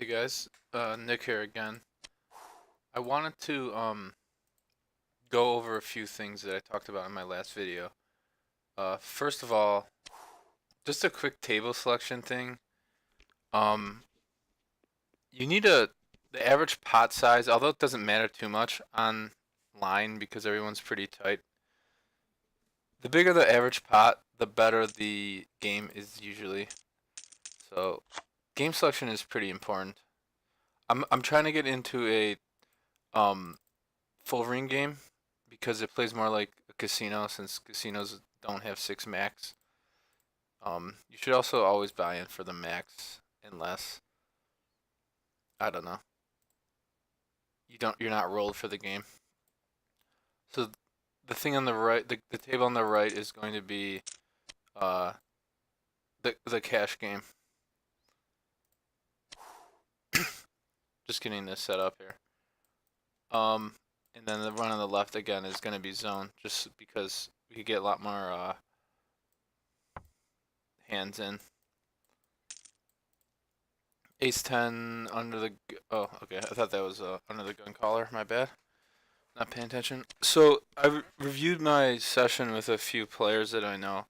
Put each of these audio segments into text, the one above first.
Hey guys, Nick here again. I wanted to go over a few things that I talked about in my last video. First of all, just a quick table selection thing. Um, you need the average pot size, although it doesn't matter too much online because everyone's pretty tight. The bigger the average pot, the better the game is usually. So, game selection is pretty important. I'm trying to get into a um full ring game because it plays more like a casino since casinos don't have six max. You should also always buy in for the max unless I don't know. You're not rolled for the game. So the thing on the right, the table on the right is going to be uh the cash game. Just getting this set up here. Um and then the one on the left again is going to be zone just because we could get a lot more hands in. Ace 10 under the. Oh, okay. I thought that was under the gun collar. My bad. Not paying attention. So I reviewed my session with a few players that I know,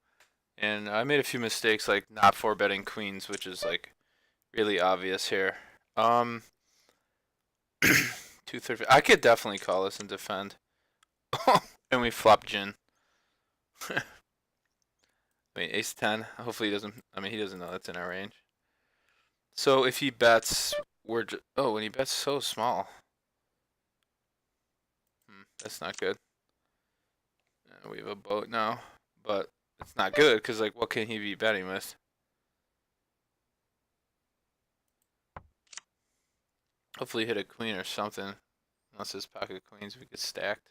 and I made a few mistakes, like not four betting queens, which is like really obvious here. Um, 230. I could definitely call this and defend. And we flop gin. I mean, ace 10. Hopefully he doesn't. I mean, he doesn't know that's in our range. So if he bets, oh, when he bets so small. That's not good. We have a boat now, but it's not good because like, what can he be betting with? Hopefully, hit a queen or something. Unless his pocket queens we get stacked.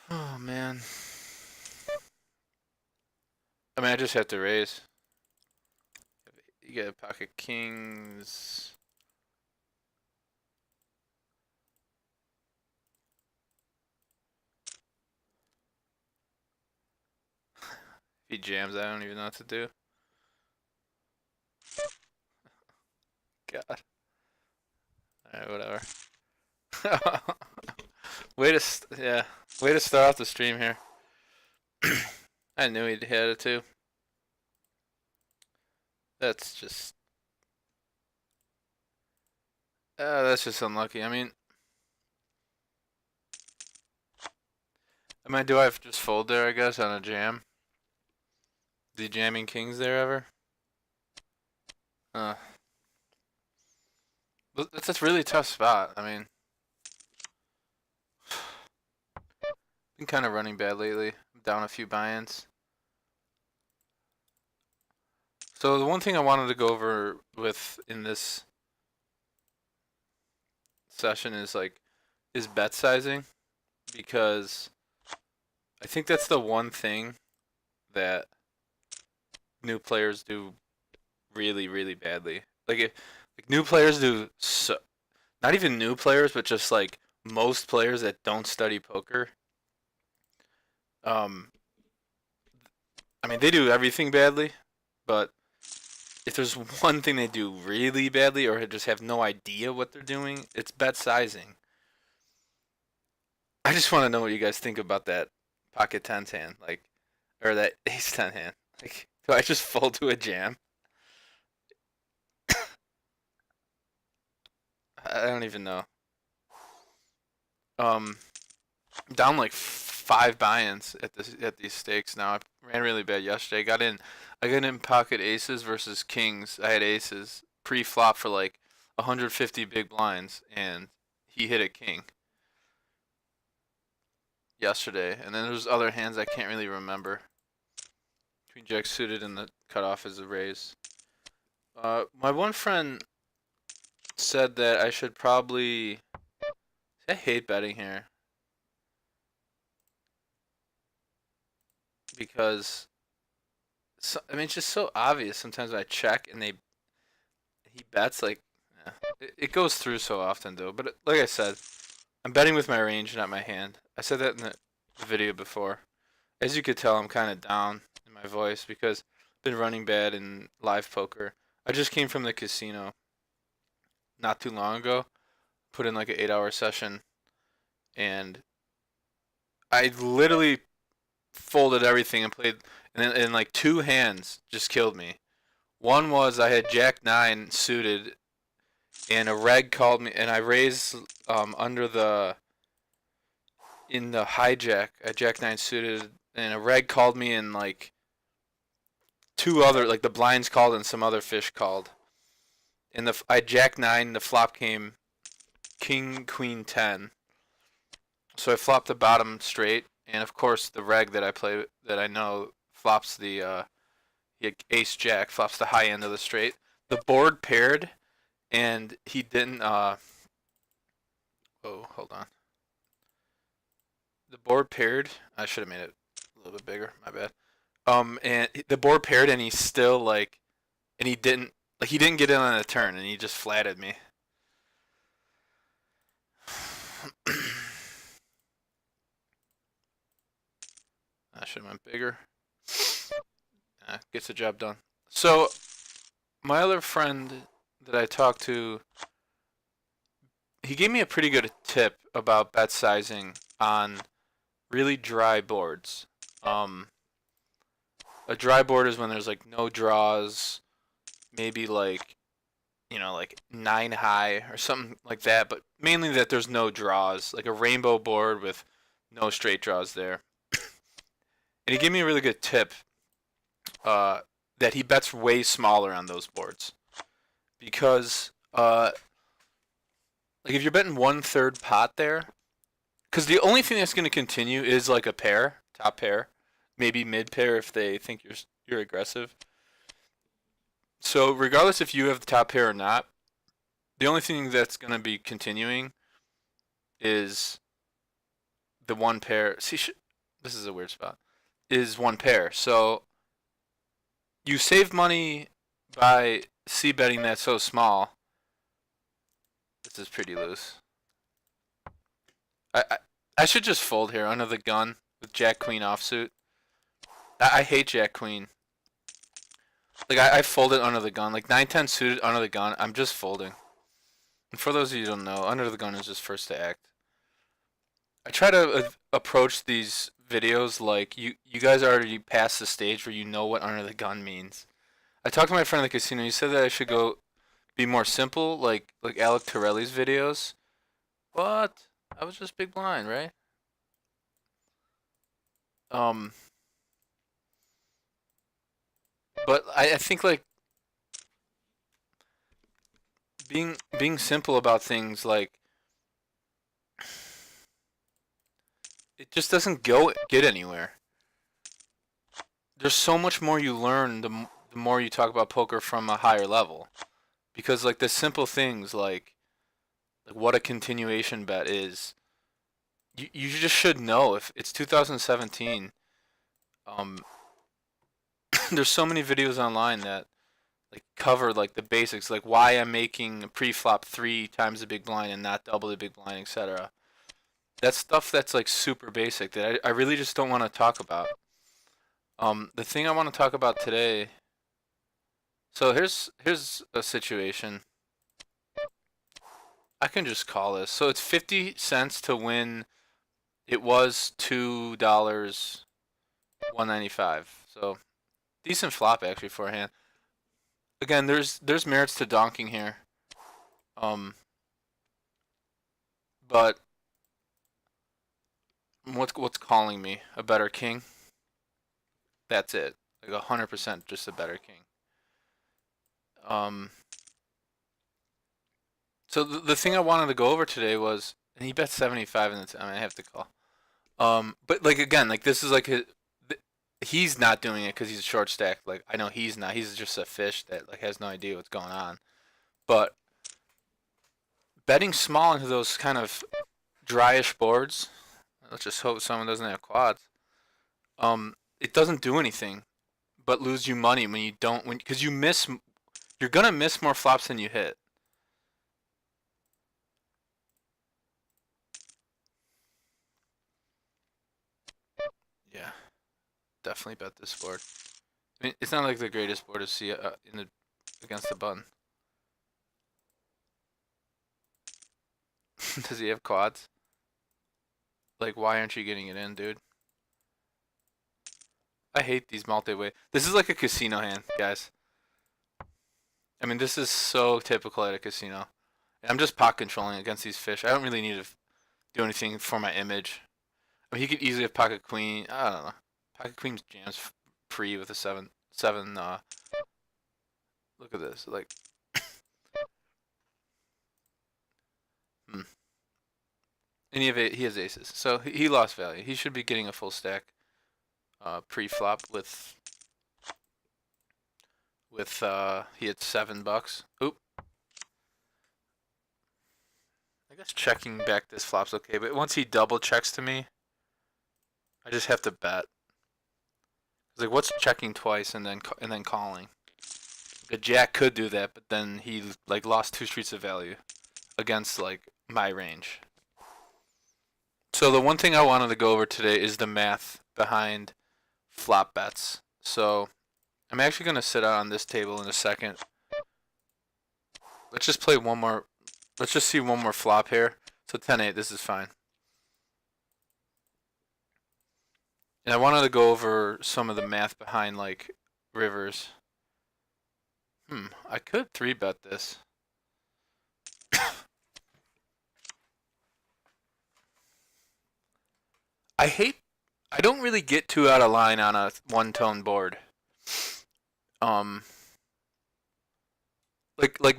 Oh man. I mean, I just have to raise. You get pocket kings. If he jams, I don't even know what to do. God. Alright, whatever. Yeah. Way to start off the stream here. I knew he'd hit it too. That's just. That's just unlucky. Do I just fold there? I guess on a jam. The jamming kings there ever? Uh, that's a really tough spot. I mean, been kind of running bad lately. I'm down a few buy-ins. So the one thing I wanted to go over with in this session is bet sizing, because I think that's the one thing that new players do really really badly. Like new players do so, not even new players, but just like most players that don't study poker. Um, I mean they do everything badly, but if there's one thing they do really badly or just have no idea what they're doing, it's bet sizing. I just want to know what you guys think about that pocket tens hand, like, or that ace ten hand. Like, do I just fold to a jam? I don't even know. Um, down like five buy-ins at these stakes now. I ran really bad yesterday. I got in pocket aces versus kings. I had aces pre-flop for like 150 big blinds, and he hit a king yesterday. And then there's other hands I can't really remember. Queen jack suited and the cutoff is a raise. My one friend said that I should probably. I hate betting here because it's just so obvious. Sometimes I check and he bets like it goes through so often though. But like I said, I'm betting with my range, not my hand. I said that in the video before. As you could tell, I'm kind of down in my voice because I've been running bad in live poker. I just came from the casino, not too long ago. Put in like an 8-hour session, and I literally folded everything and played, and like two hands just killed me. One was I had Jack 9 suited, and a reg called me, and I raised under the in the hijack at Jack 9 suited, and a reg called me, and like two other, like the blinds called and some other fish called. And I Jack 9, the flop came King Queen 10. So I flopped the bottom straight, and of course the reg that I play that I know flops the Ace Jack, flops the high end of the straight. The board paired, and he didn't. Oh, hold on. The board paired. I should have made it a little bit bigger. My bad. And the board paired, and he still like, and he didn't get in on a turn, and he just flatted me. I should have went bigger. Gets the job done. So, my other friend that I talked to, he gave me a pretty good tip about bet sizing on really dry boards. A dry board is when there's like no draws, maybe like, like 9 high or something like that, but mainly that there's no draws, like a rainbow board with no straight draws there. And he gave me a really good tip that he bets way smaller on those boards because like if you're betting 1/3 pot there, because the only thing that's going to continue is like a pair, top pair, maybe mid pair if they think you're aggressive. So regardless if you have the top pair or not, the only thing that's going to be continuing is the one pair. See, this is a weird spot. Is one pair. So you save money by c betting that so small. This is pretty loose. I should just fold here under the gun with Jack Queen offsuit. I hate Jack Queen. Like I folded under the gun. Like 9-10 suited under the gun. I'm just folding. And for those of you who don't know, under the gun is just first to act. I try to approach these videos like you guys already passed the stage where you know what under the gun means. I talked to my friend at the casino. He said that I should go be more simple, like Alec Torelli's videos. What? I was just big blind, right? But I think like being simple about things, like it just doesn't get anywhere. There's so much more you learn the more you talk about poker from a higher level, because like the simple things like what a continuation bet is, you just should know. If it's 2017, there's so many videos online that like cover like the basics, like why I'm making pre-flop 3 times the big blind and not double the big blind, etc. That's stuff that's like super basic that I really just don't want to talk about. The thing I want to talk about today. So here's a situation. I can just call this. So it's 50 cents to win. It was $2, 195. So decent flop actually for a hand. Again, there's merits to donking here. But what's calling me a better king? That's it. Like 100% just a better king. So the thing I wanted to go over today was, and he bet 75 in the time. I have to call. But like again, like this is like he's not doing it because he's a short stack. Like I know he's not. He's just a fish that like has no idea what's going on. But betting small into those kind of dryish boards. Let's just hope someone doesn't have quads. It doesn't do anything, but lose you money when you don't because you miss. You're gonna miss more flops than you hit. Yeah, definitely bet this board. I mean, it's not like the greatest board to see against the button. Does he have quads? Like, why aren't you getting it in, dude? I hate these multi-way. This is like a casino hand, guys. I mean, this is so typical at a casino. I'm just pot controlling against these fish. I don't really need to do anything for my image. I mean, he could easily have pocket queen. I don't know. Pocket queen jams pre with a 7. Look at this. Like, and he has aces, so he lost value. He should be getting a full stack pre-flop with he had $7. Oop. I guess checking back this flop's okay, but once he double checks to me, I just have to bet. Like, what's checking twice and then calling? The jack could do that, but then he like lost 2 streets of value against like my range. So the one thing I wanted to go over today is the math behind flop bets. So I'm actually going to sit out on this table in a second. Let's just play one more. Let's just see one more flop here. So 10-8, this is fine. And I wanted to go over some of the math behind like rivers. I could 3-bet this. I don't really get too out of line on a one-tone board. Like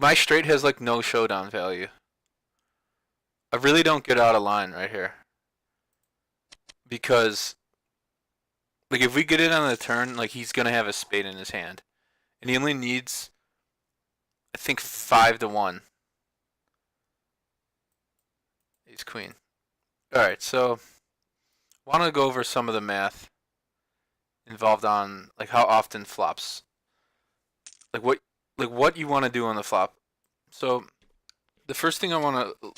my straight has like no showdown value. I really don't get out of line right here. Because like if we get in on the turn, like he's gonna have a spade in his hand. And he only needs I think 5-1. Ace queen. Alright, so want to go over some of the math involved on like how often flops, like what you want to do on the flop. So the first thing I want to,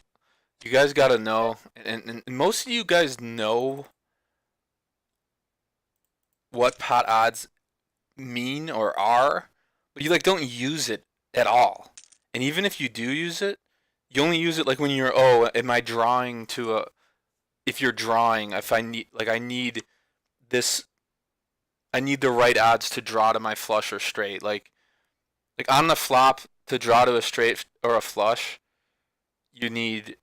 you guys got to know, and most of you guys know what pot odds mean or are, but you like don't use it at all. And even if you do use it, you only use it like when you're, oh, am I drawing to a, if you're drawing, if I need, like I need this, I need the right odds to draw to my flush or straight. Like on the flop to draw to a straight or a flush, you need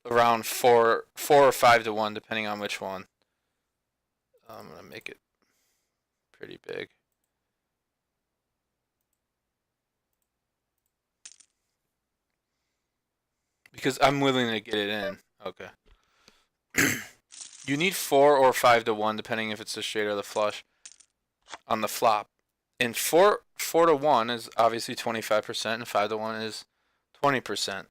around 4 or 5-1 depending on which one. I'm gonna make it pretty big. Because I'm willing to get it in. Okay. You need 4 or 5-1 depending if it's the straight or the flush on the flop. And 4-1 is obviously 25%, and 5-1 is 20%.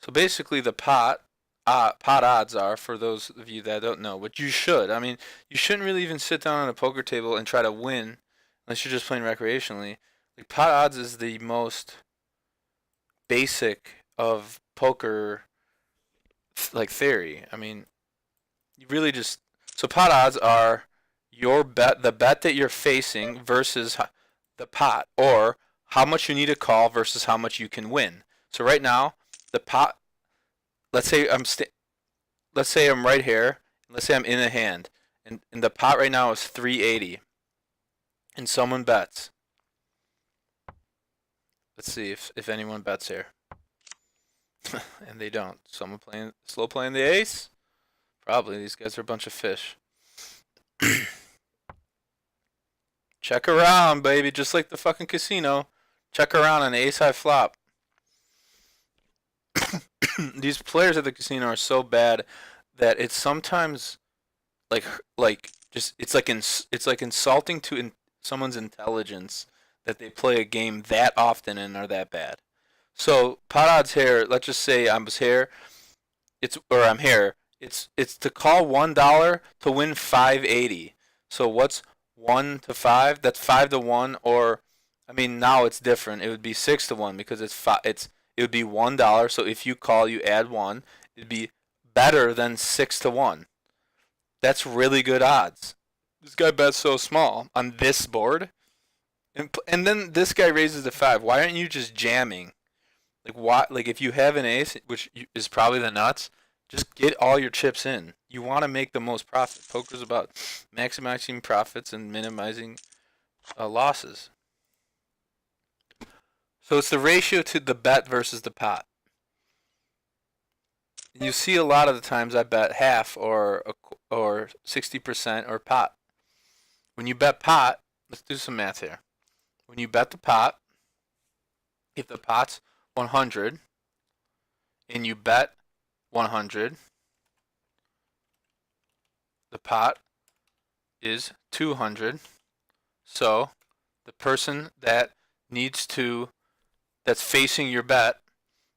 So basically, the pot odds are, for those of you that don't know, but you should. I mean, you shouldn't really even sit down on a poker table and try to win unless you're just playing recreationally. Like pot odds is the most basic of poker like theory. I mean, you really just, so pot odds are your bet, the bet that you're facing versus the pot, or how much you need to call versus how much you can win. So right now, the pot, let's say I'm right here, let's say I'm in a hand, and the pot right now is 380, and someone bets. Let's see if anyone bets here. And they don't. Someone slow playing the ace? Probably. These guys are a bunch of fish. Check around, baby. Just like the fucking casino. Check around on ace high flop. These players at the casino are so bad that it's sometimes like just it's like insulting to someone's intelligence that they play a game that often and are that bad. So pot odds here. Let's just say I'm here. I'm here. It's to call $1 to win 580. So what's 1 to 5? That's 5-1. Or I mean, now it's different. It would be 6-1 because it would be $1. So if you call, you add 1. It'd be better than 6-1. That's really good odds. This guy bets so small on this board, and then this guy raises to 5. Why aren't you just jamming? Like why? Like if you have an ace, which is probably the nuts, just get all your chips in. You want to make the most profit. Poker's about maximizing profits and minimizing losses. So it's the ratio to the bet versus the pot. You see a lot of the times I bet half or 60% or pot. When you bet pot, let's do some math here. When you bet the pot, if the pot's 100 and you bet 100, the pot is 200. So the person that's facing your bet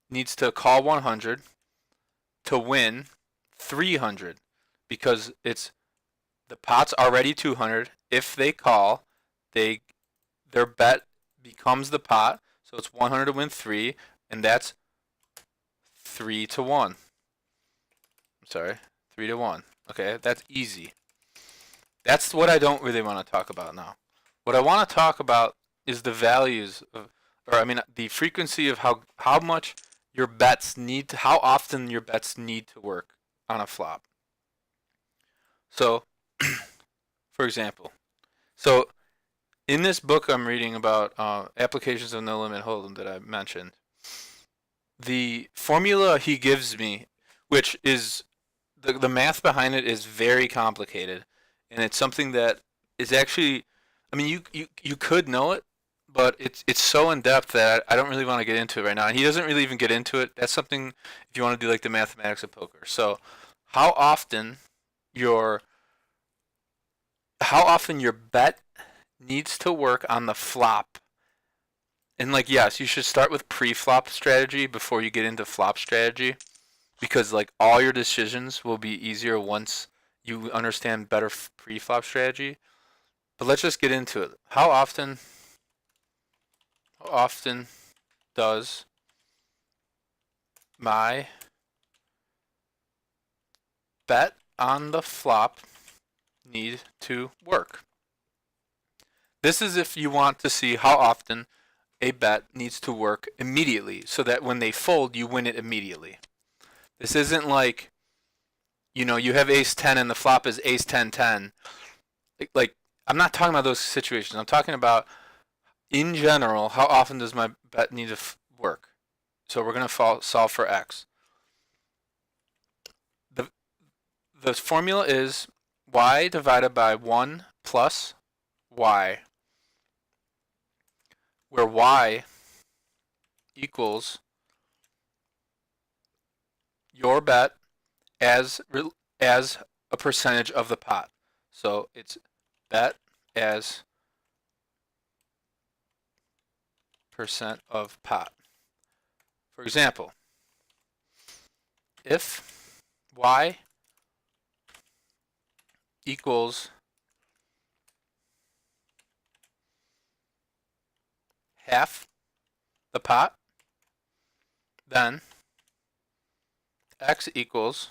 needs to call 100 to win 300 because the pot's already 200. If they call, their bet becomes the pot, so it's 100 to win 3, and that's 3 to 1. I'm sorry, 3 to 1. Okay, that's easy. That's what I don't really want to talk about now. What I want to talk about is the values of, the frequency of how much your bets how often your bets need to work on a flop. So, for example, in this book I'm reading about applications of no limit hold'em that I mentioned, the formula he gives me, which is the math behind it is very complicated, and it's something that is actually, you could know it, but it's so in depth that I don't really want to get into it right now. And he doesn't really even get into it. That's something if you want to do like the mathematics of poker. So, how often your bet needs to work on the flop. And like yes, you should start with pre-flop strategy before you get into flop strategy, because like all your decisions will be easier once you understand better pre-flop strategy. But let's just get into it. How often does my bet on the flop need to work? This is if you want to see how often a bet needs to work immediately so that when they fold, you win it immediately. This isn't like, you have ace 10 and the flop is ace 10 10. Like I'm not talking about those situations. I'm talking about in general, how often does my bet need to work? So we're going to solve for x. The formula is y divided by 1 plus y, where y equals your bet as a percentage of the pot. So it's bet as percent of pot. For example, if y equals half the pot, then x equals,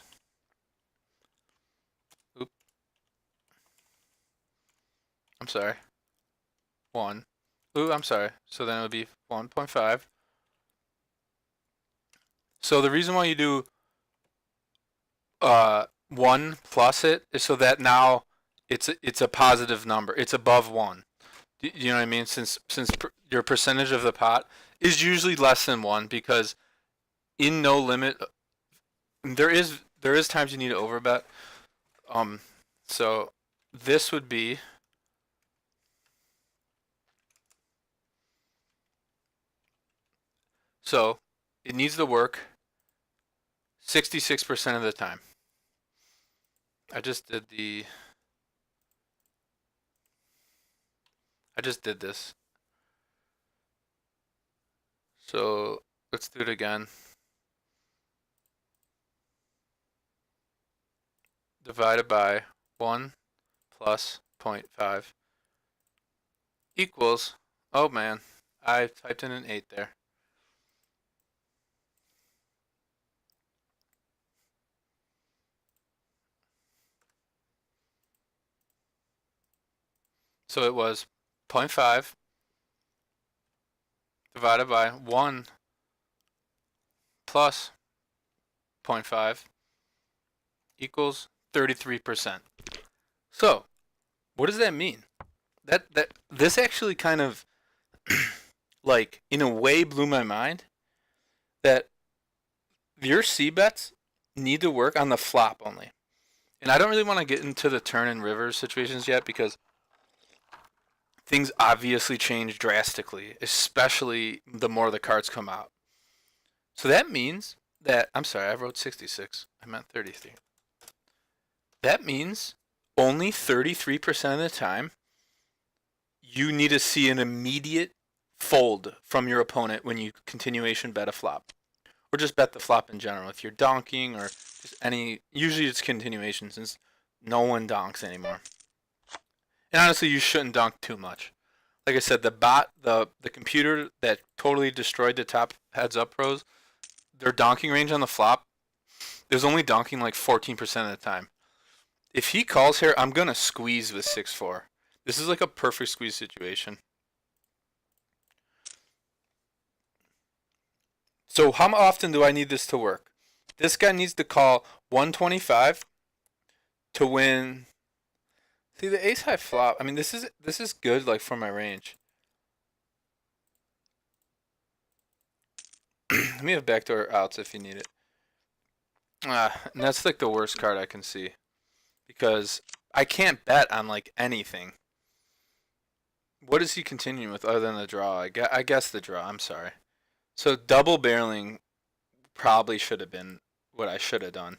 I'm sorry, 1. I'm sorry. So then it would be 1.5. So the reason why you do 1 plus it is so that now it's a positive number. It's above 1. Do you know what I mean? Since your percentage of the pot is usually less than 1, because in no limit there is times you need to overbet. So this would be so it needs to work 66% of the time. I just did this. So let's do it again. Divided by 1 plus 0.5 equals, oh man, I typed in an 8 there. So it was 0.5 divided by 1 plus 0.5 equals 33%. So, what does that mean? That this actually kind of like in a way blew my mind that your C bets need to work on the flop only. And I don't really want to get into the turn and river situations yet because things obviously change drastically, especially the more the cards come out. So that means that, I'm sorry, I wrote 66. I meant 33. That means only 33% of the time you need to see an immediate fold from your opponent when you continuation bet a flop. Or just bet the flop in general. If you're donking or just any, usually it's continuation since no one donks anymore. And honestly, you shouldn't donk too much. Like I said, the computer that totally destroyed the top heads up pros, their donking range on the flop, there's only donking like 14% of the time. If he calls here, I'm going to squeeze with 6-4. This is like a perfect squeeze situation. So how often do I need this to work? This guy needs to call 125 to win. See, the ace high flop, I mean, this is good like for my range. Let me have backdoor outs if you need it. And that's like the worst card I can see. Because I can't bet on like anything. What is he continuing with other than the draw? I guess the draw, I'm sorry. So double barreling probably should have been what I should have done.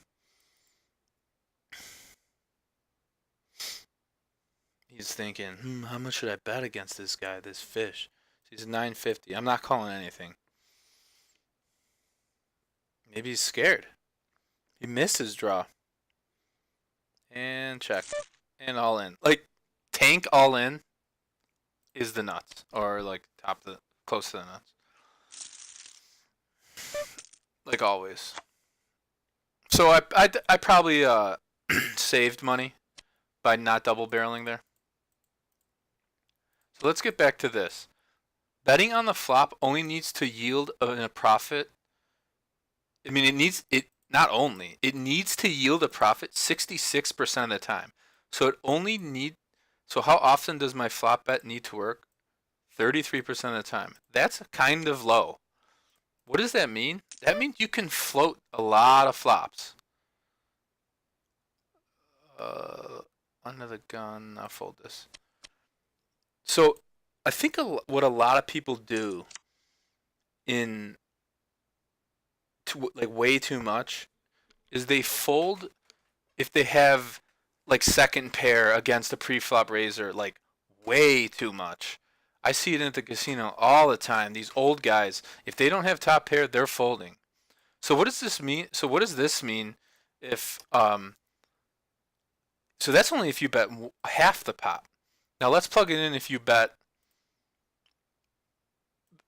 He's thinking, how much should I bet against this guy, this fish? He's 950. I'm not calling anything. Maybe he's scared. He missed his draw. And check. And all in. Like, tank all in is the nuts. Or like close to the nuts. Like always. So I probably saved money by not double barreling there. So let's get back to this. Betting on the flop only needs to yield a profit. I mean, it needs to yield a profit 66% of the time. So so how often does my flop bet need to work? 33% of the time. That's kind of low. What does that mean? That means you can float a lot of flops. Under the gun, I'll fold this. So I think what a lot of people do like way too much is they fold if they have like second pair against a pre-flop raiser like way too much. I see it at the casino all the time. These old guys, if they don't have top pair, they're folding. So what does this mean? So what does this mean if so that's only if you bet half the pot. Now let's plug it in if you bet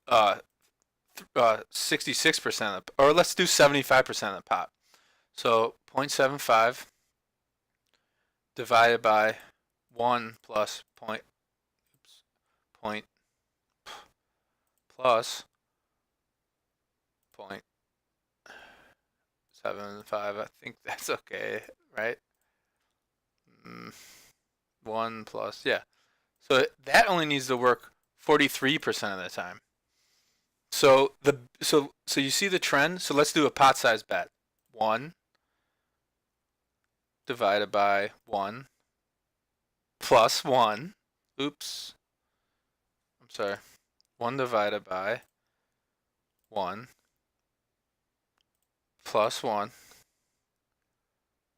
66% of the, or let's do 75% of the pot. So 0.75 divided by 1 plus point plus 0.75. I think that's okay, right? 1 plus, yeah. So that only needs to work 43% of the time. So you see the trend. So let's do a pot size bet. 1 divided by 1 plus 1. Oops. I'm sorry. 1 divided by 1 plus 1.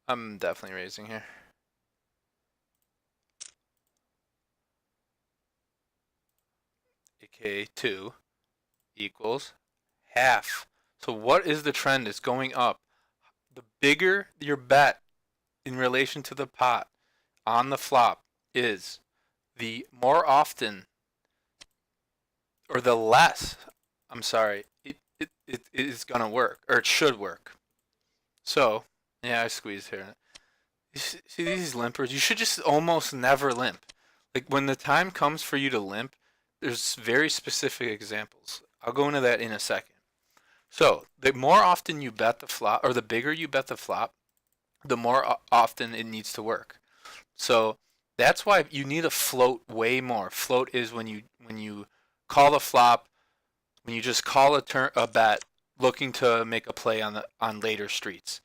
I'm definitely raising here. AKA 2 equals half. So what is the trend? It's going up. The bigger your bet in relation to the pot on the flop is, the more often, or the less, I'm sorry, it is going to work, or it should work. So, yeah, I squeezed here. You see these limpers? You should just almost never limp. Like, when the time comes for you to limp, there's very specific examples. I'll go into that in a second. So the more often you bet the flop, or the bigger you bet the flop, the more often it needs to work. So that's why you need to float way more. Float is when you call the flop, when you just call a bet looking to make a play on later streets.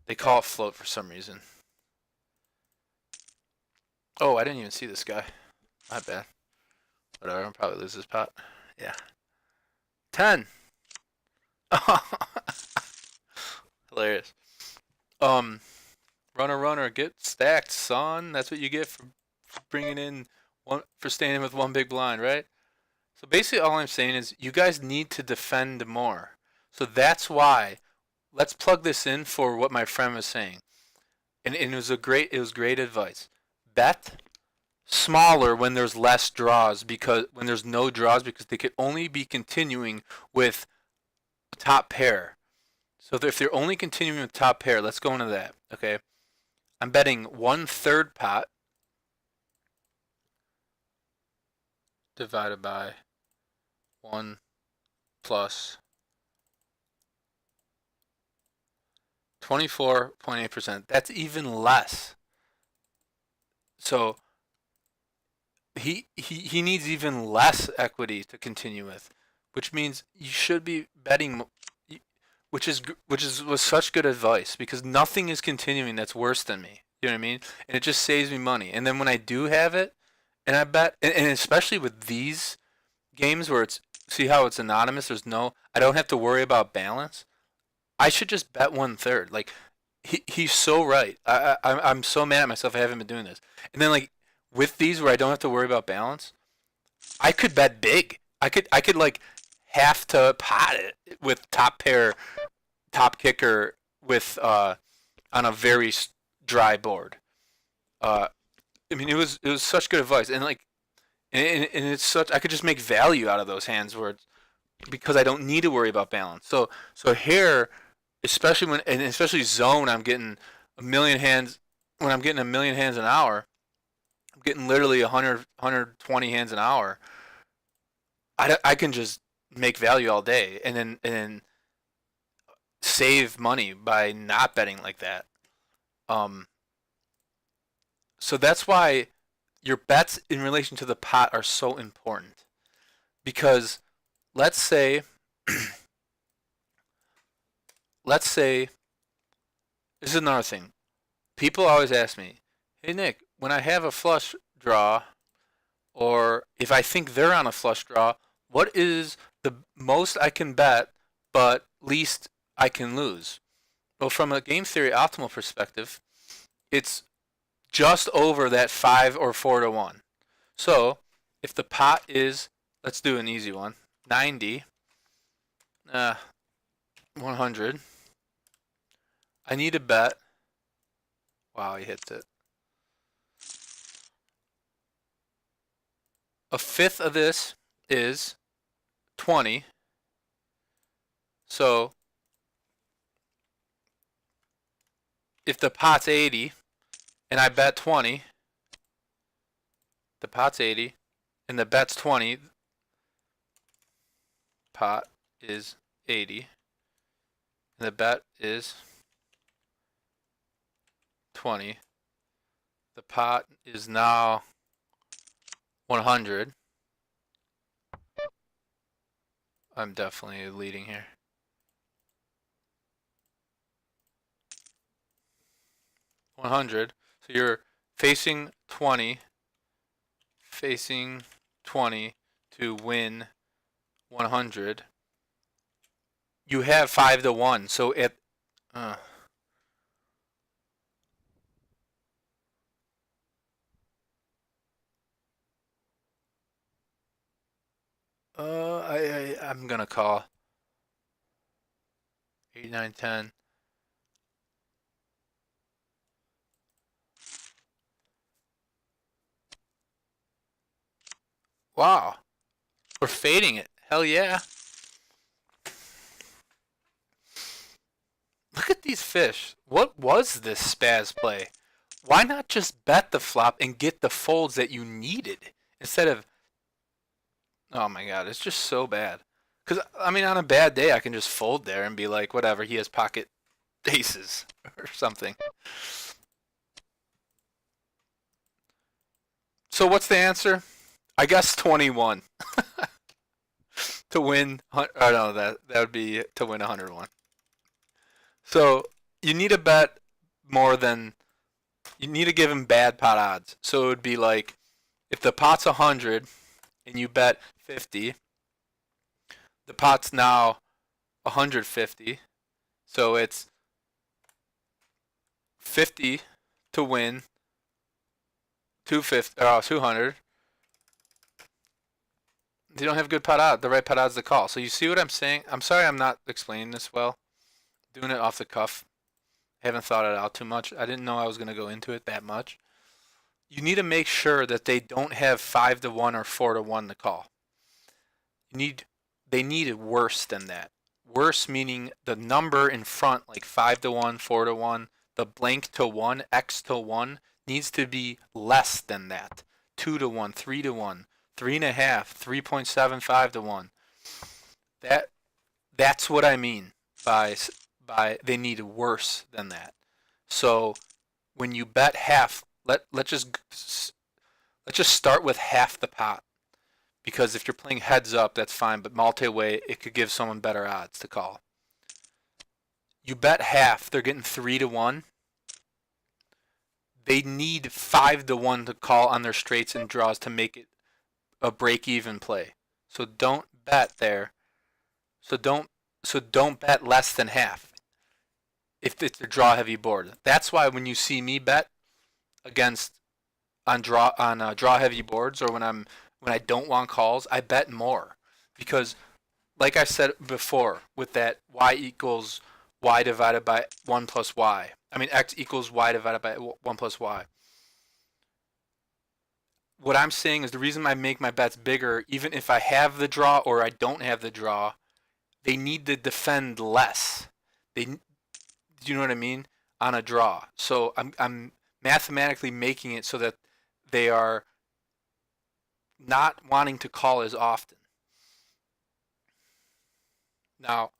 They call it float for some reason. Oh, I didn't even see this guy. My bad. Whatever, I'll probably lose this pot. Yeah. 10. Hilarious. Um, runner, get stacked, son. That's what you get for bringing in for standing with one big blind, right? So basically, all I'm saying is you guys need to defend more. So that's why. Let's plug this in for what my friend was saying, and it was great advice. Bet smaller when there's less draws, because when there's no draws, because they could only be continuing with top pair. So if they're only continuing with top pair, let's go into that. Okay, I'm betting 1/3 pot divided by 1 plus 24.8%. That's even less. So he needs even less equity to continue with, which means you should be betting, which was such good advice, because nothing is continuing that's worse than me. You know what I mean? And it just saves me money. And then when I do have it, and I bet, and especially with these games where it's, see how it's anonymous. I don't have to worry about balance. I should just bet 1/3. Like he's so right. I'm so mad at myself. I haven't been doing this. And then like with these where I don't have to worry about balance, I could bet big. I could like have to pot it with top pair, top kicker with on a very dry board. I mean it was such good advice, and like and it's such, I could just make value out of those hands where it's, because I don't need to worry about balance. So here, especially and especially zone, I'm getting a million hands. When I'm getting a million hands an hour, I'm getting literally 120 hands an hour. I can just make value all day, and then save money by not betting like that. Um, so that's why your bets in relation to the pot are so important, because let's say let's say this is another thing. People always ask me, "Hey Nick, when I have a flush draw, or if I think they're on a flush draw, what is the most I can bet but least I can lose?" Well, from a game theory optimal perspective, it's just over that 5 or 4 to 1. So, if the pot is, let's do an easy one, 90, 100, I need to bet, wow, he hits it. A fifth of this is 20. So if the pot's 80 and I bet 20, the pot's 80 and the bet's 20, pot is 80 and the bet is 20. The pot is now 100. I'm definitely leading here. 100. So you're facing 20 to win 100. You have 5 to 1. So I'm gonna call 8, 9, 10. Wow, we're fading it. Hell yeah! Look at these fish. What was this spaz play? Why not just bet the flop and get the folds that you needed instead of? Oh my god, it's just so bad. Because, I mean, on a bad day, I can just fold there and be like, whatever, he has pocket aces or something. So what's the answer? I guess 21 to win. Oh no, that would be to win 101. So you need to bet more than you need to give him bad pot odds. So it would be like if the pot's 100 and you bet 50, the pot's now 150. So it's 50 to win 250 or 200. You don't have good pot odds, the right pot odds to call. So you see what I'm saying? I'm sorry I'm not explaining this well. Doing it off the cuff. I haven't thought it out too much. I didn't know I was going to go into it that much. You need to make sure that they don't have 5 to 1 or 4 to 1 to call. They need it worse than that. Worse meaning the number in front, like 5 to 1, 4 to 1, the blank to 1, X to 1, needs to be less than that. 2 to 1, 3 to 1, 3.5, 3.75 to 1. That's what I mean by they need worse than that. So when you bet half, let's just start with half the pot, because if you're playing heads up, that's fine, but multi-way, it could give someone better odds to call. You bet half, they're getting 3 to 1. They need 5 to 1 to call on their straights and draws to make it a break-even play. So don't bet there. So don't bet less than half if it's a draw heavy board. That's why when you see me bet against on draw heavy boards, or when I don't want calls, I bet more, because like I said before, with that y equals y divided by 1 plus y. I mean x equals y divided by 1 plus y. What I'm saying is the reason I make my bets bigger, even if I have the draw or I don't have the draw, they need to defend less. Do you know what I mean? On a draw. So I'm mathematically making it so that they are not wanting to call as often. Now,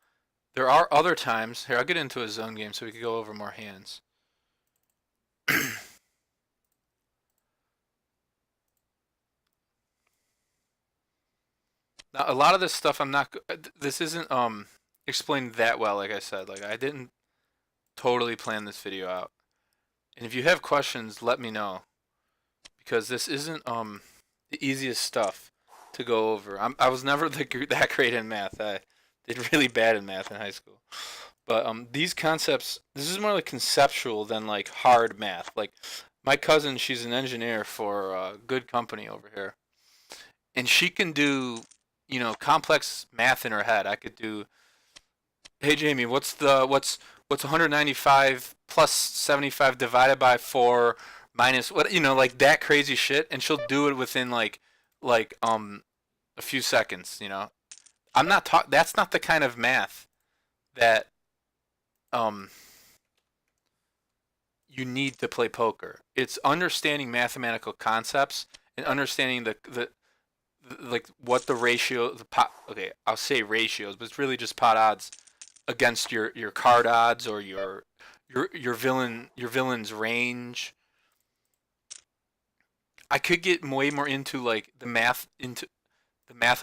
there are other times. Here, I'll get into a zone game so we can go over more hands. Now, a lot of this stuff this isn't explained that well, like I said. Like, I didn't totally plan this video out. And if you have questions, let me know, because this isn't the easiest stuff to go over. I was never that great in math. I did really bad in math in high school. But these concepts, this is more like conceptual than like hard math. Like my cousin, she's an engineer for a good company over here, and she can do, complex math in her head. I could do, hey Jamie, what's 195 plus 75 divided by 4 minus what, like that crazy shit, and she'll do it within like a few seconds. I'm not that's not the kind of math that you need to play poker. It's understanding mathematical concepts and understanding the like what the ratio, the pot. Okay, I'll say ratios, but it's really just pot odds against your card odds, or your villain's range. I could get way more into like the math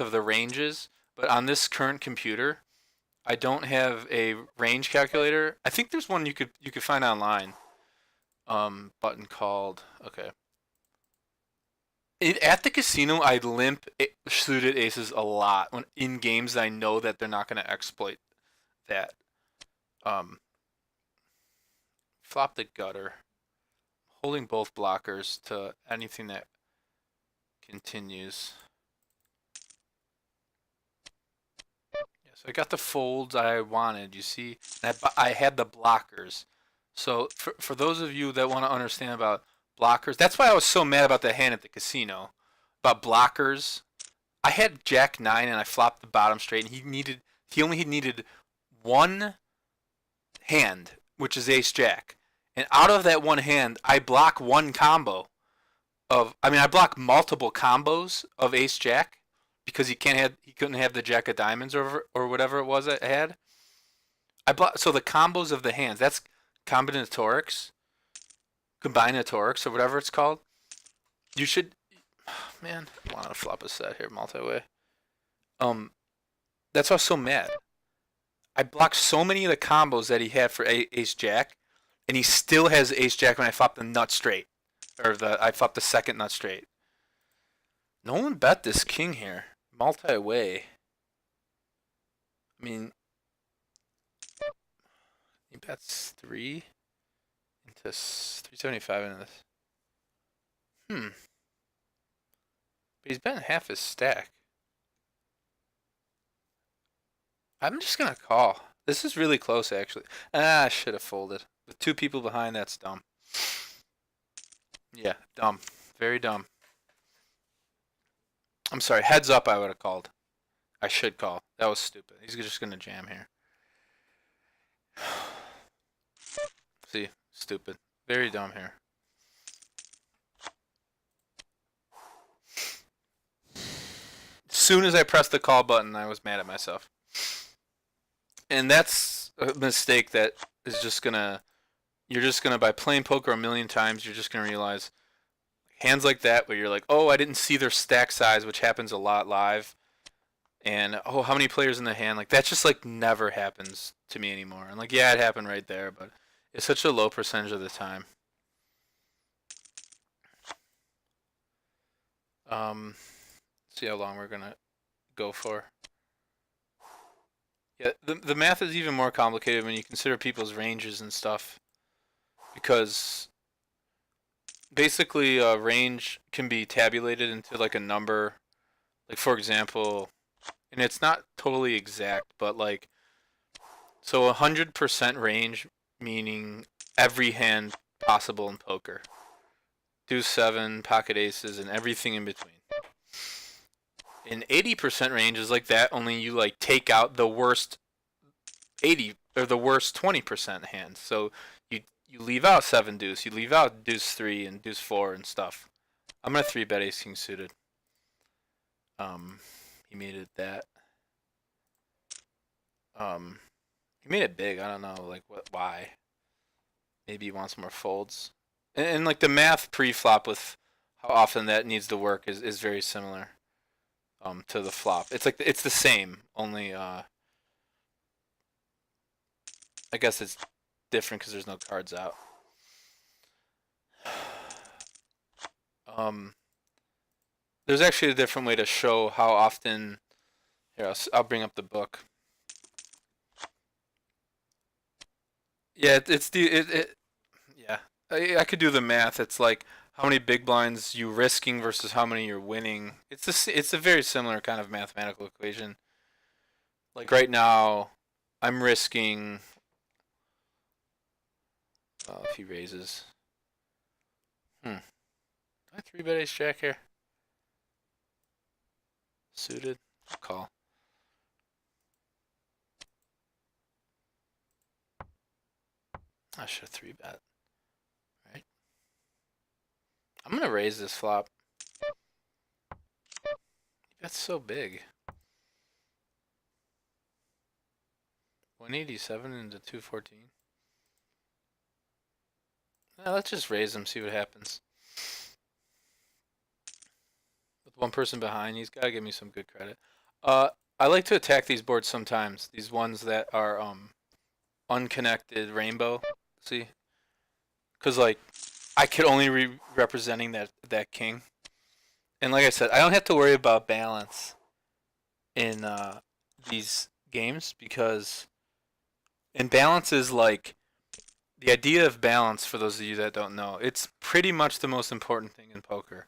of the ranges, but on this current computer, I don't have a range calculator. I think there's one you could find online. Button called, okay. At the casino, I limp suited aces a lot when in games that I know that they're not going to exploit that. Flop the gutter. Holding both blockers to anything that continues. Yeah, so I got the folds I wanted, you see. And I had the blockers. So for those of you that want to understand about blockers, that's why I was so mad about the hand at the casino. About blockers. I had Jack 9 and I flopped the bottom straight, and he only needed one hand, which is Ace Jack. And out of that one hand, I block one combo I block multiple combos of Ace Jack, because he couldn't have the jack of diamonds or whatever it was it had. So the combos of the hands, that's combinatorics, combinatorics or whatever it's called. You should, man, I want to flop a set here, multi-way. That's why I was so mad. I blocked so many of the combos that he had for ace jack, and he still has ace jack when I flop the nut straight, or I flop the second nut straight. No one bet this king here, multi-way. I mean, he bets 3 into 375 into this. But he's betting half his stack. I'm just gonna call. This is really close, actually. I should have folded. With 2 people behind, that's dumb. Yeah, dumb. Very dumb. I'm sorry. Heads up, I would have called. I should call. That was stupid. He's just gonna jam here. See, stupid. Very dumb here. As soon as I pressed the call button, I was mad at myself. And that's a mistake that is just gonna, you're just gonna, by playing poker a million times, you're just gonna realize hands like that where you're like, oh, I didn't see their stack size, which happens a lot live. And, oh, how many players in the hand? Like, that just, like, never happens to me anymore. And, like, yeah, it happened right there, but it's such a low percentage of the time. See how long we're gonna go for. Yeah, the math is even more complicated when you consider people's ranges and stuff. Because basically a range can be tabulated into like a number. Like for example, and it's not totally exact, but like, so 100% range meaning every hand possible in poker. Deuce 7, pocket aces, and everything in between. An 80% range is like that, only you like take out the worst 80 or the worst 20% hands. So you leave out 7 deuce, you leave out deuce 3 and deuce 4 and stuff. I'm gonna 3-bet ace king suited. He made it that. He made it big. I don't know, like why. Maybe he wants more folds. And like the math pre-flop with how often that needs to work is very similar. To the flop. It's like it's the same, only I guess it's different because there's no cards out. There's actually a different way to show how often. Here, I'll bring up the book. Yeah, yeah. I could do the math. It's like how many big blinds you risking versus how many you're winning. It's a very similar kind of mathematical equation. Like right now, I'm risking. If he raises. Do I 3-bet ace jack here? Suited. I'll call. I should 3-bet. Right. I'm gonna raise this flop. That's so big. 187 into 214. Let's just raise him, see what happens. With one person behind, he's gotta give me some good credit. I like to attack these boards sometimes. These ones that are unconnected rainbow. See? Because like I could only be representing that king. And like I said, I don't have to worry about balance in these games because balance is like the idea of balance. For those of you that don't know, it's pretty much the most important thing in poker,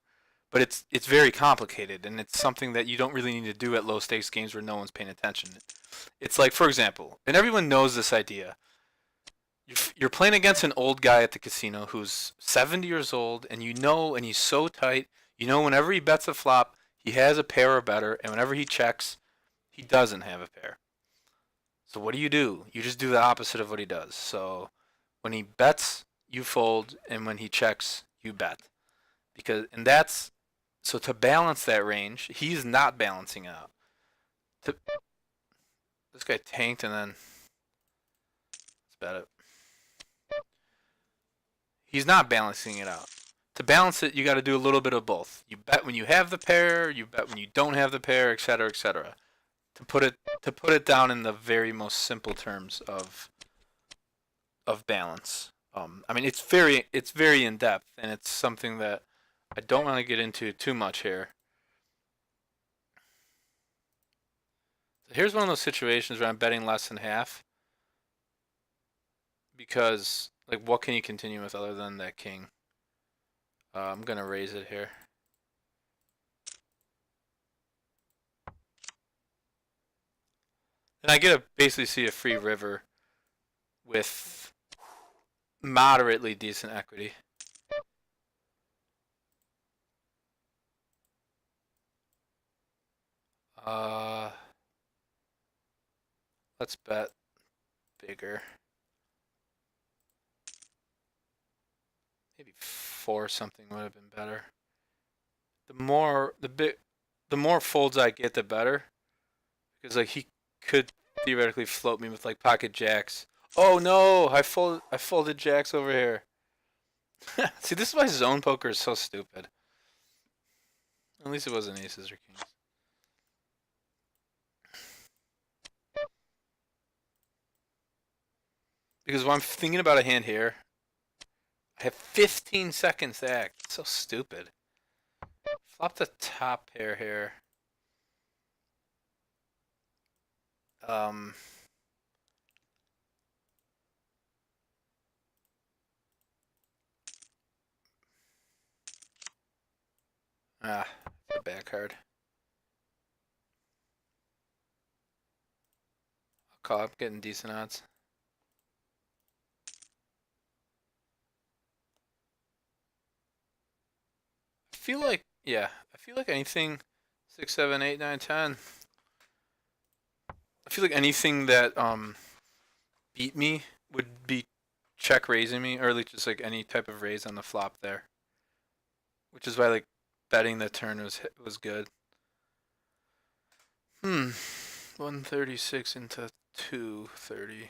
but it's very complicated and it's something that you don't really need to do at low stakes games where no one's paying attention. It's like, for example, and everyone knows this idea. You're playing against an old guy at the casino who's 70 years old, and and he's so tight. You know, whenever he bets a flop, he has a pair or better, and whenever he checks, he doesn't have a pair. So what do? You just do the opposite of what he does. So when he bets, you fold, and when he checks, you bet. And that's So to balance that range, he's not balancing out. This guy tanked and then that's about it. He's not balancing it out. To balance it, you got to do a little bit of both. You bet when you have the pair, you bet when you don't have the pair, etc., etc. To put it down in the very most simple terms of balance. I mean, it's very in depth, and it's something that I don't want to get into too much here. So here's one of those situations where I'm betting less than half because, like, what can you continue with other than that king? I'm gonna raise it here. And I get to basically see a free river with moderately decent equity. Let's bet bigger. Maybe 4 something would have been better. The more folds I get, the better. Because like he could theoretically float me with like pocket jacks. Oh no! I folded jacks over here. See, this is why zone poker is so stupid. At least it wasn't aces or kings. Because when I'm thinking about a hand here, I have 15 seconds to act. It's so stupid. Flop the top pair here. The back card. I'll call. I'm getting decent odds. I feel like anything 6, 7, 8, 9, 10. I feel like anything that beat me would be check raising me, or at least just like any type of raise on the flop there. Which is why like betting the turn was good. 136 into 230.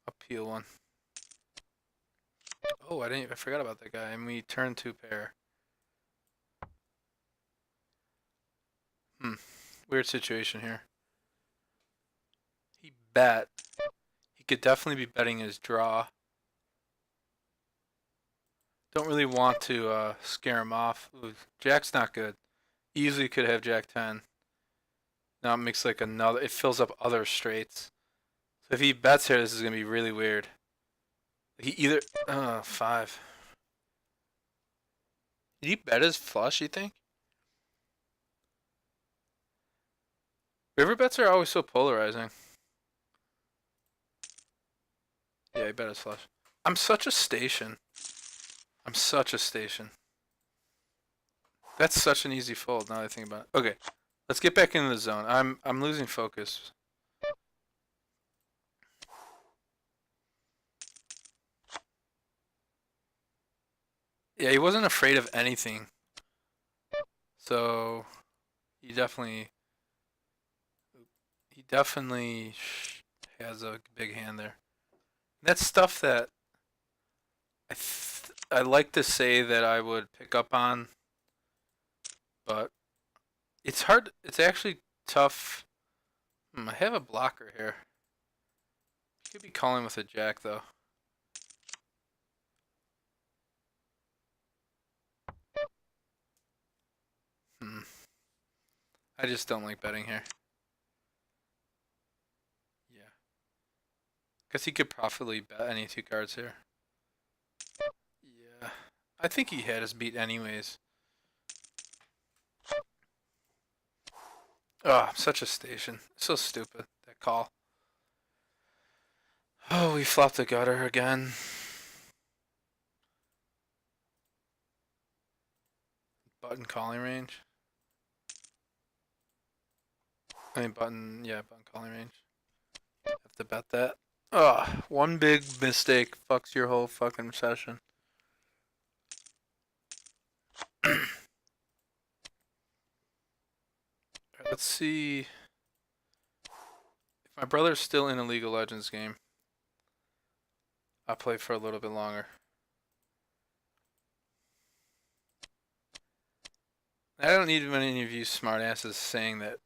Appeal 1. Oh, I forgot about that guy. And we turn 2 pair. Weird situation here. He bet. He could definitely be betting his draw. Don't really want to scare him off. Ooh, Jack's not good. Easily could have Jack 10. Now it makes like another. It fills up other straights. So if he bets here, this is gonna be really weird. He either 5. Did he bet his flush? You think? River bets are always so polarizing. Yeah, he bet his flush. I'm such a station. That's such an easy fold now that I think about it. Okay, let's get back into the zone. I'm losing focus. Yeah, he wasn't afraid of anything. So he definitely has a big hand there. That's stuff that I like to say that I would pick up on, but it's hard. It's actually tough. I have a blocker here. Could be calling with a jack though. I just don't like betting here. Yeah. Guess he could profitably bet any 2 cards here. Yeah. I think he had his beat anyways. Oh, I'm such a station. So stupid, that call. Oh, we flopped the gutter again. Button calling range. Button calling range. Have to bet that. Ugh, one big mistake fucks your whole fucking session. Let's see if my brother's still in a League of Legends game. I'll play for a little bit longer. I don't need many of you smartasses saying that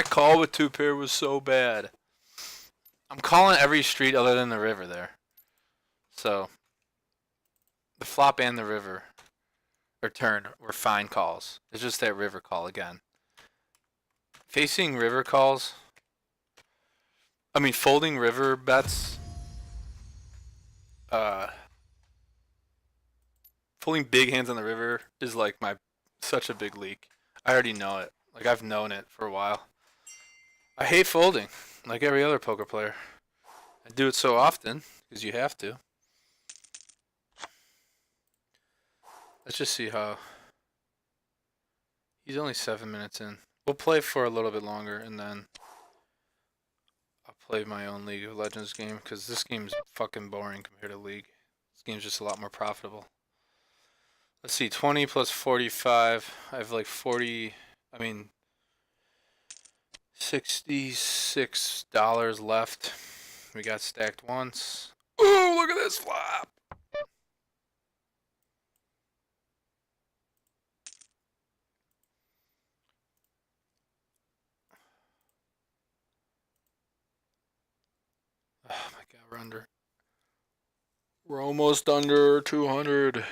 call with 2-pair was so bad. I'm calling every street other than the river there. So the flop and the river or turn were fine calls. It's just that river call again. Facing river calls. I mean folding river bets. Folding big hands on the river is like such a big leak. I already know it. Like I've known it for a while. I hate folding, like every other poker player. I do it so often because you have to. Let's just see how. He's only 7 minutes in. We'll play for a little bit longer and then I'll play my own League of Legends game because this game's fucking boring compared to League. This game's just a lot more profitable. Let's see, 20 plus 45. I have like 40. I mean, $66 left. We got stacked once. Ooh, look at this flop. Oh my god, we're under. We're almost under 200.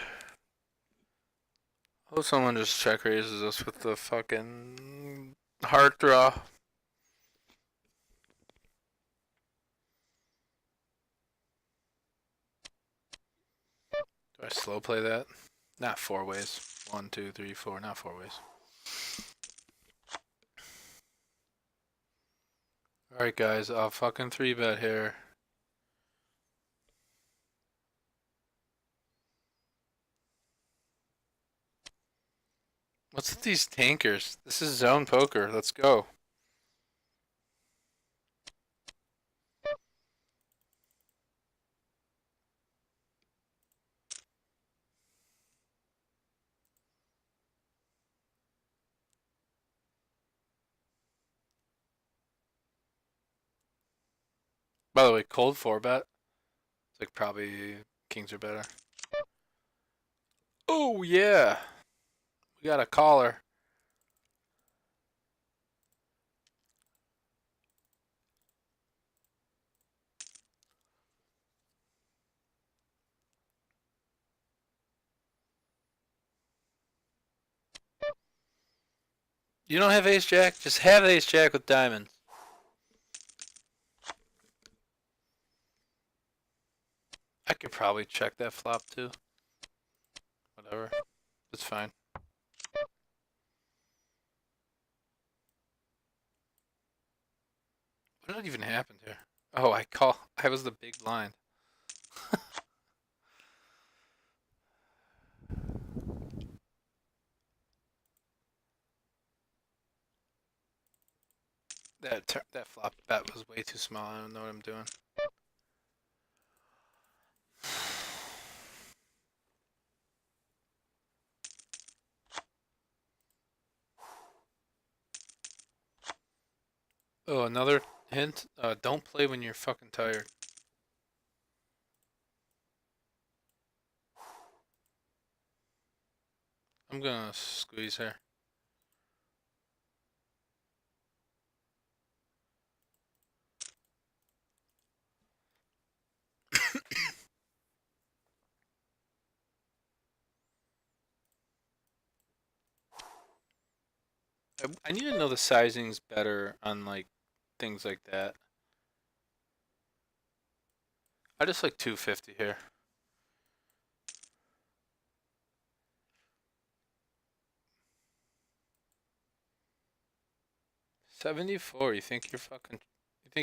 Hope someone just check raises us with the fucking heart draw. Do I slow play that? Not 4 ways. 1, 2, 3, 4. Not 4 ways. Alright guys, I'll fucking 3-bet here. What's with these tankers? This is zone poker. Let's go. By the way, cold 4-bet. It's like probably kings are better. Oh yeah. We got a caller. You don't have ace jack? Just have ace jack with diamonds. I could probably check that flop too. Whatever. It's fine. What did even happen here? Oh, I was the big blind. That flop bet was way too small. I don't know what I'm doing. Oh, another hint. Don't play when you're fucking tired. I'm gonna squeeze here. I need to know the sizings better on like things like that. I just like 250 here. $74. You think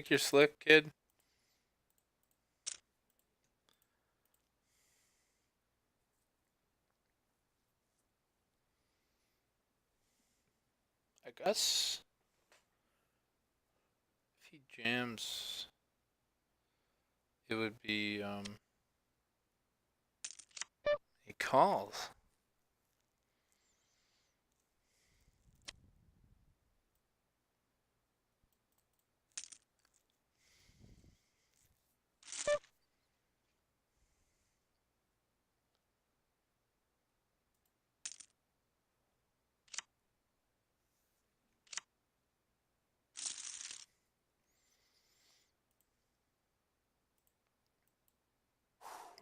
you're slick, kid? I guess if he jams, it would be he calls.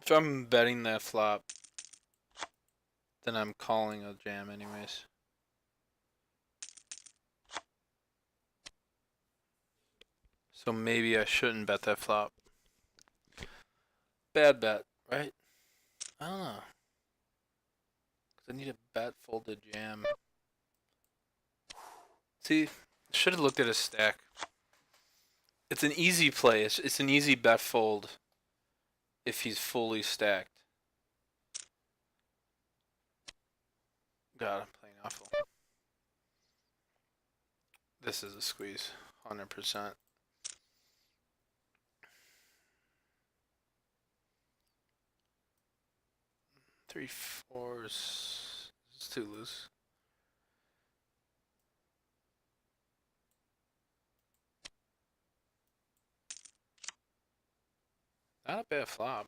If I'm betting that flop, then I'm calling a jam anyways. So maybe I shouldn't bet that flop. Bad bet, right? I don't know. Cause I need a bet folded jam. See, should have looked at his stack. It's an easy play. It's an easy bet fold if he's fully stacked. God, I'm playing awful. This is a squeeze, 100%. Three fours. It's too loose. Not a bad flop.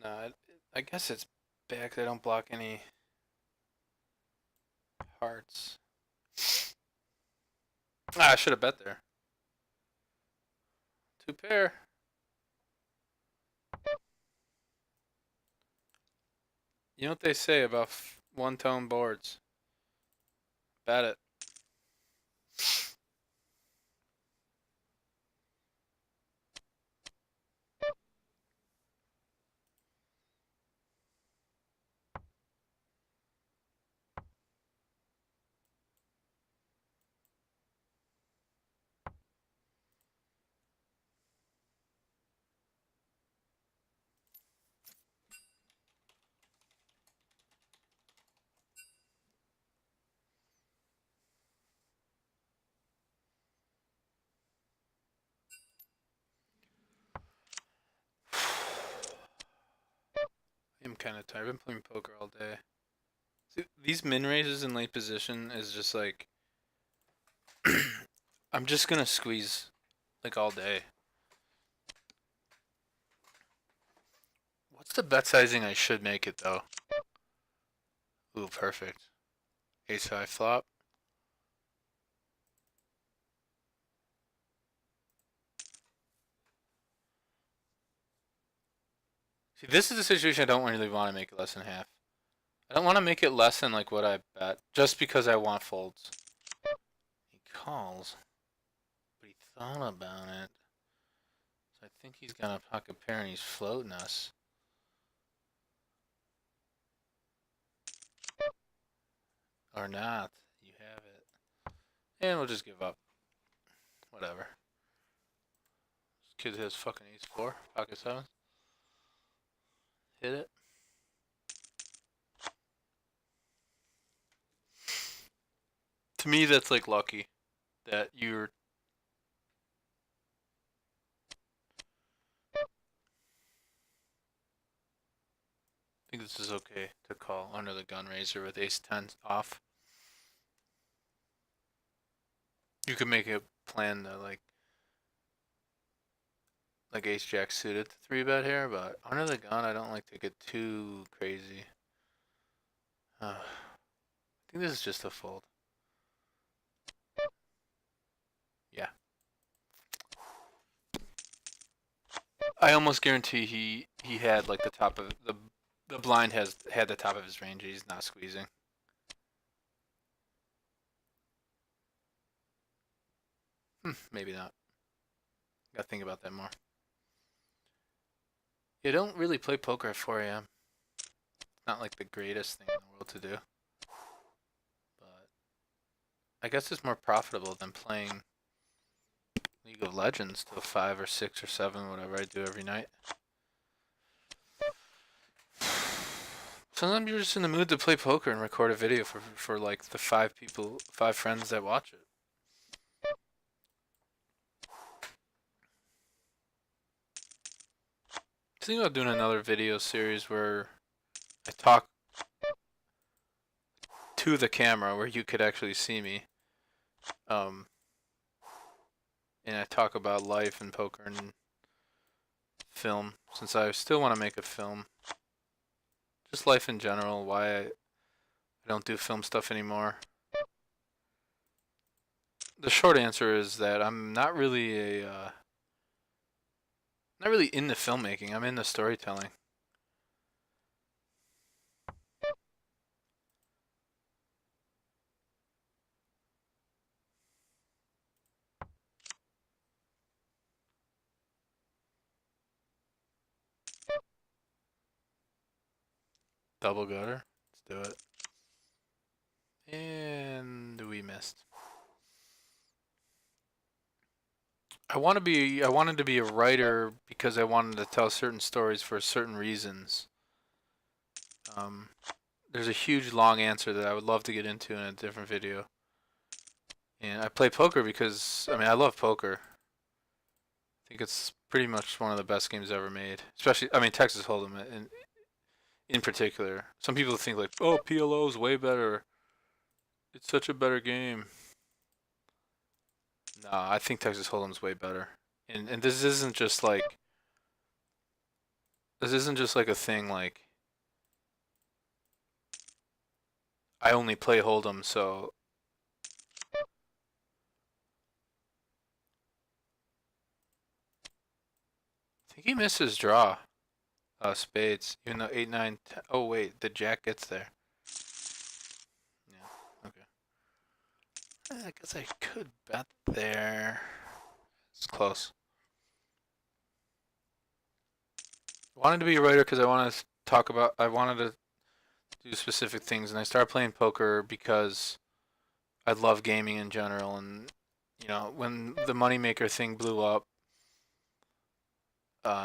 No, I guess it's back. They don't block any hearts. Ah, I should have bet there. Two pair. You know what they say about one-tone boards? Bet it. I'm kind of tired. I've been playing poker all day. See, these min raises in late position is just like I'm just gonna squeeze like all day. What's the bet sizing I should make it though? Ooh, perfect. Ace high flop. See, this is the situation I don't really want to make it less than half. I don't want to make it less than like what I bet, just because I want folds. He calls, but he thought about it. So I think he's gonna pocket pair and he's floating us. Or not. You have it. And we'll just give up. Whatever. This kid has fucking ace 4, pocket 7. Hit it. To me, that's like lucky that you're. I think this is okay to call under the gun raiser with ace 10 off. You could make a plan to like ace jack suited to 3-bet here, but under the gun I don't like to get too crazy. I think this is just a fold. Yeah. I almost guarantee he had like the top of the blind had the top of his range. He's not squeezing. Maybe not. Gotta think about that more. You don't really play poker at 4 a.m. It's not like the greatest thing in the world to do. But I guess it's more profitable than playing League of Legends till 5 or 6 or 7, whatever I do every night. Sometimes you're just in the mood to play poker and record a video for like the 5 friends that watch it. Thinking about doing another video series where I talk to the camera where you could actually see me. And I talk about life and poker and film, since I still want to make a film. Just life in general, why I don't do film stuff anymore. The short answer is that I'm not really a not really in the filmmaking. I'm in the storytelling. Double gutter. Let's do it. And we missed. I wanted to be a writer because I wanted to tell certain stories for certain reasons. Um, there's a huge long answer that I would love to get into in a different video. And I play poker because, I mean, I love poker. I think it's pretty much one of the best games ever made. Especially, I mean, Texas Hold'em in particular. Some people think like, oh, PLO is way better. It's such a better game. Nah, I think Texas Hold'em's way better. And this isn't just like a thing like I only play Hold'em, so I think he missed his draw. Spades, even though 8, 9, 10. Oh wait, the jack gets there. Yeah, okay. I guess I could bet there. It's close. I wanted to be a writer because I wanted to talk about. I wanted to do specific things, and I started playing poker because I love gaming in general. And you know, when the moneymaker thing blew up,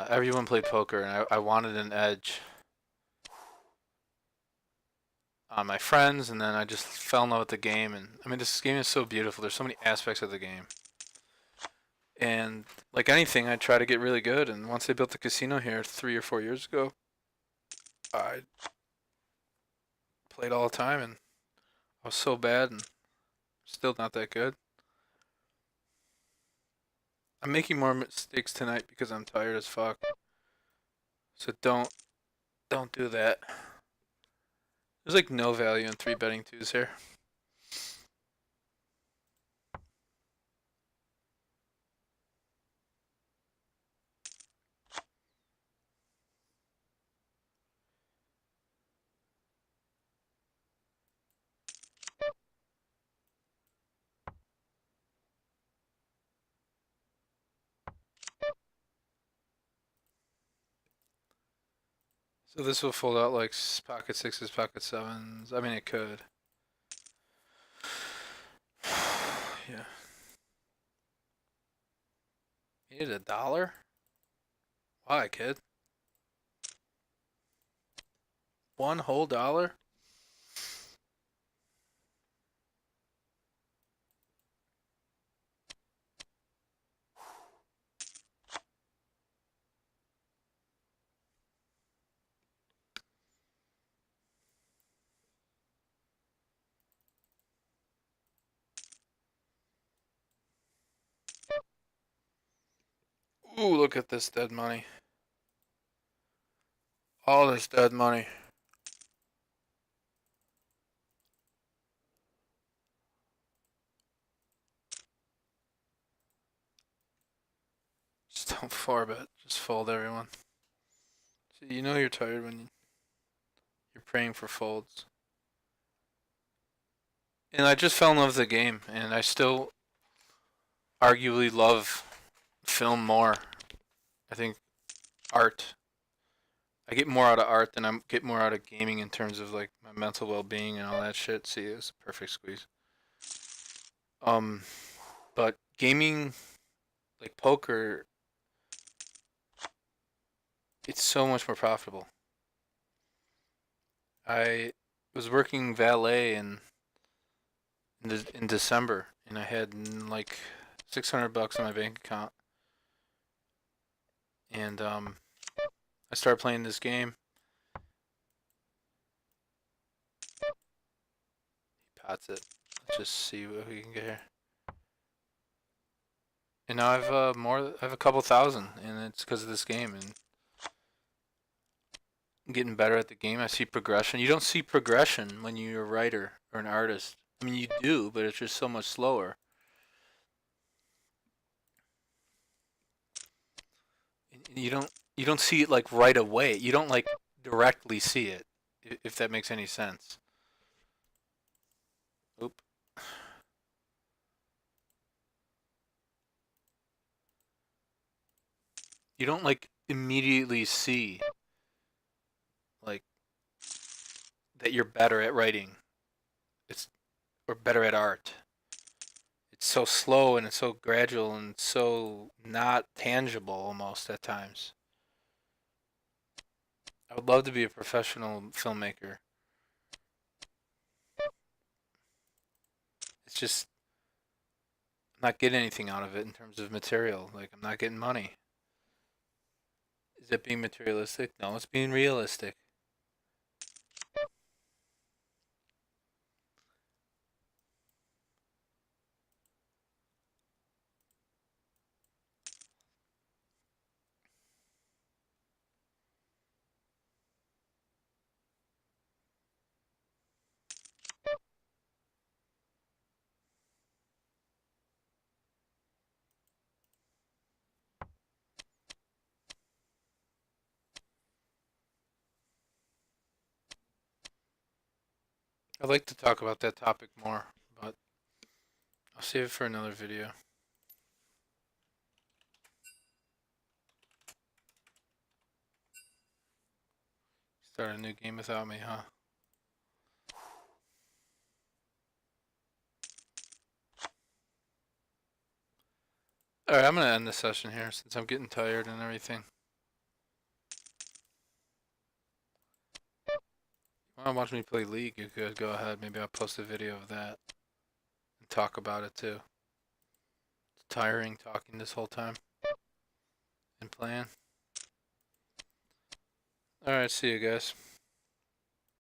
everyone played poker, and I wanted an edge on my friends, and then I just fell in love with the game. And I mean, this game is so beautiful. There's so many aspects of the game. And like anything, I try to get really good. And once they built the casino here 3 or 4 years ago, I played all the time, and I was so bad and still not that good. I'm making more mistakes tonight because I'm tired as fuck. So don't do that. There's like no value in 3 betting 2s here. So this will fold out like pocket sixes, pocket sevens. I mean, it could. Yeah. You need $1? Why, kid? One whole dollar? Ooh, look at this dead money. All this dead money. Just don't 4-bet. Just fold everyone. See, you know you're tired when you're praying for folds. And I just fell in love with the game, and I still arguably love film more. I think art. I get more out of art than I get more out of gaming in terms of like my mental well-being and all that shit. See, it's a perfect squeeze. Um, but gaming, like poker, it's so much more profitable. I was working valet in December, and I had like $600 in my bank account, and I started playing this game. He pots it. Let's just see what we can get here. And now I've I have a couple thousand, and it's because of this game, and I'm getting better at the game. I see progression. You don't see progression when you're a writer or an artist. I mean, you do, but it's just so much slower. And you don't see it like right away. You don't like directly see it, if that makes any sense. Oop. You don't like immediately see like that you're better at writing. It's or better at art. It's so slow and it's so gradual and so not tangible almost at times. I would love to be a professional filmmaker. It's just I'm not getting anything out of it in terms of material. Like I'm not getting money. Is it being materialistic? No, it's being realistic. I'd like to talk about that topic more, but I'll save it for another video. Start a new game without me, huh? Alright, I'm gonna end the session here since I'm getting tired and everything. If you wanna watch me play League, you could go ahead. Maybe I'll post a video of that and talk about it too. It's tiring talking this whole time and playing. Alright, see you guys.